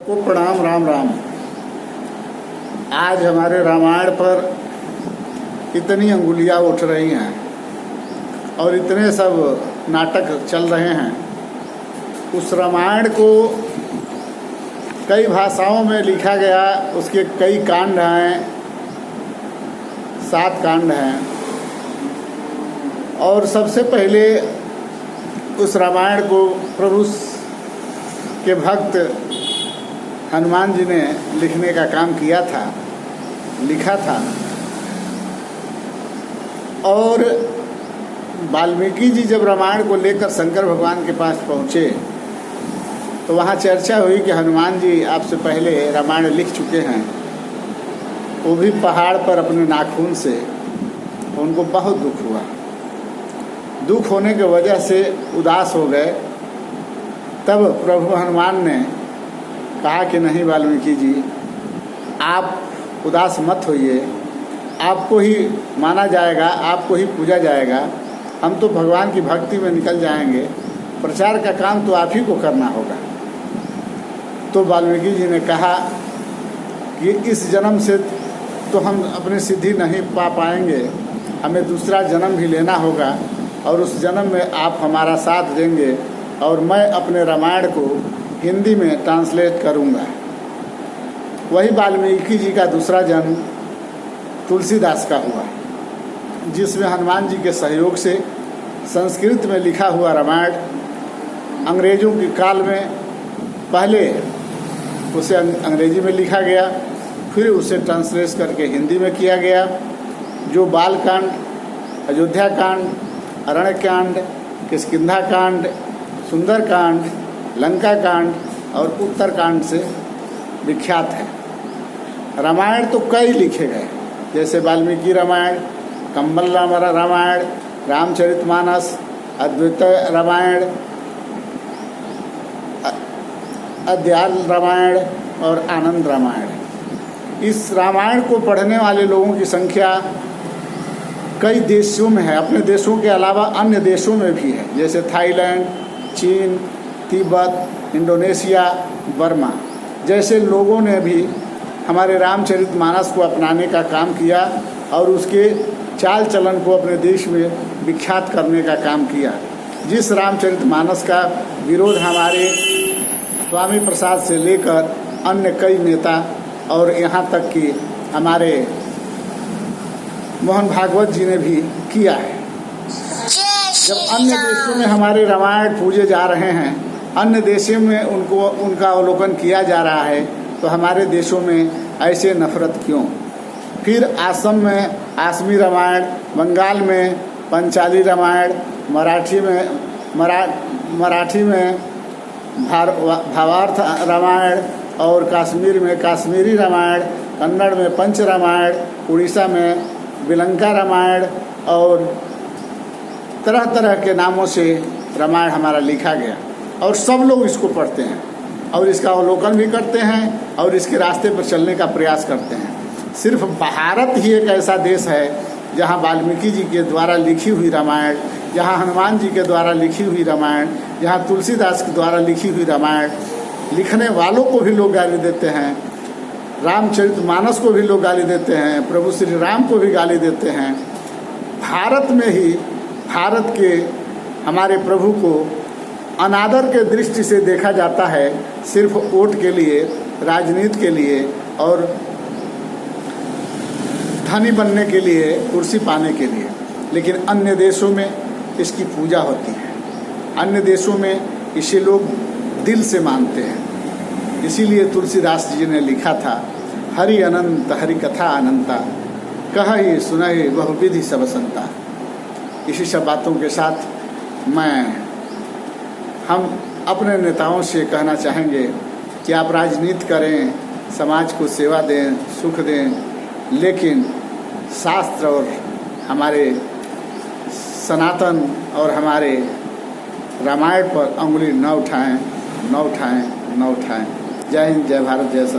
को प्रणाम। राम राम। आज हमारे रामायण पर इतनी अंगुलियां उठ रही हैं और इतने सब नाटक चल रहे हैं। उस रामायण को कई भाषाओं में लिखा गया, उसके कई कांड हैं, 7 कांड हैं। और सबसे पहले उस रामायण को प्रभु के भक्त हनुमान जी ने लिखने का काम किया था, लिखा था। और वाल्मीकि जी जब रामायण को लेकर शंकर भगवान के पास पहुँचे तो वहाँ चर्चा हुई कि हनुमान जी आपसे पहले रामायण लिख चुके हैं, वो भी पहाड़ पर अपने नाखून से। उनको बहुत दुख हुआ। दुख होने की वजह से उदास हो गए। तब प्रभु हनुमान ने कहा कि नहीं वाल्मीकि जी, आप उदास मत होइए, आपको ही माना जाएगा, आपको ही पूजा जाएगा। हम तो भगवान की भक्ति में निकल जाएंगे, प्रचार का काम तो आप ही को करना होगा। तो वाल्मीकि जी ने कहा कि इस जन्म से तो हम अपनी सिद्धि नहीं पा पाएंगे, हमें दूसरा जन्म भी लेना होगा और उस जन्म में आप हमारा साथ देंगे और मैं अपने रामायण को हिंदी में ट्रांसलेट करूँगा। वही वाल्मीकि जी का दूसरा जन्म तुलसीदास का हुआ, जिसमें हनुमान जी के सहयोग से संस्कृत में लिखा हुआ रामायण अंग्रेज़ों के काल में पहले उसे अंग्रेजी में लिखा गया, फिर उसे ट्रांसलेट करके हिंदी में किया गया। जो बालकांड, अयोध्या कांड, अरण्य कांड, किष्किंधा कांड, सुंदरकांड, लंका कांड और उत्तरकांड से विख्यात है। रामायण तो कई लिखे गए, जैसे वाल्मीकि रामायण, कंबल रामायण, रामचरितमानस, अद्वैत रामायण, अद्याल रामायण और आनंद रामायण। इस रामायण को पढ़ने वाले लोगों की संख्या कई देशों में है, अपने देशों के अलावा अन्य देशों में भी है, जैसे थाईलैंड, चीन, तिब्बत, इंडोनेशिया, बर्मा जैसे लोगों ने भी हमारे रामचरितमानस को अपनाने का काम किया और उसके चाल चलन को अपने देश में विख्यात करने का काम किया। जिस रामचरितमानस का विरोध हमारे स्वामी प्रसाद से लेकर अन्य कई नेता और यहाँ तक कि हमारे मोहन भागवत जी ने भी किया है। जब अन्य देशों में हमारे रामायण पूजे जा रहे हैं, अन्य देशों में उनका अवलोकन किया जा रहा है, तो हमारे देशों में ऐसे नफरत क्यों? फिर असम में आसमी रामायण, बंगाल में पंचाली रामायण, मराठी में भावार्थ रामायण और कश्मीर में काश्मीरी रामायण, कन्नड़ में पंच रामायण, उड़ीसा में बिलंका रामायण और तरह तरह के नामों से रामायण हमारा लिखा गया। और सब लोग इसको पढ़ते हैं और इसका अवलोकन भी करते हैं और इसके रास्ते पर चलने का प्रयास करते हैं। सिर्फ भारत ही एक ऐसा देश है जहाँ वाल्मीकि जी के द्वारा लिखी हुई रामायण, जहाँ हनुमान जी के द्वारा लिखी हुई रामायण, जहाँ तुलसीदास के द्वारा लिखी हुई रामायण, लिखने वालों को भी लोग गाली देते हैं, रामचरितमानस को भी लोग गाली देते हैं, प्रभु श्री राम को भी गाली देते हैं। भारत में ही भारत के हमारे प्रभु को अनादर के दृष्टि से देखा जाता है, सिर्फ वोट के लिए, राजनीति के लिए और धनी बनने के लिए, कुर्सी पाने के लिए। लेकिन अन्य देशों में इसकी पूजा होती है, अन्य देशों में इसे लोग दिल से मानते हैं। इसीलिए तुलसीदास जी ने लिखा था, हरि अनंत हरि कथा अनंता, कहि सुनहि बहुविधि सब संता। इसी सब बातों के साथ हम अपने नेताओं से कहना चाहेंगे कि आप राजनीति करें, समाज को सेवा दें, सुख दें, लेकिन शास्त्र और हमारे सनातन और हमारे रामायण पर अंगुली न उठाएं, न उठाएं, न उठाएं। जय हिंद, जय भारत, जय सत।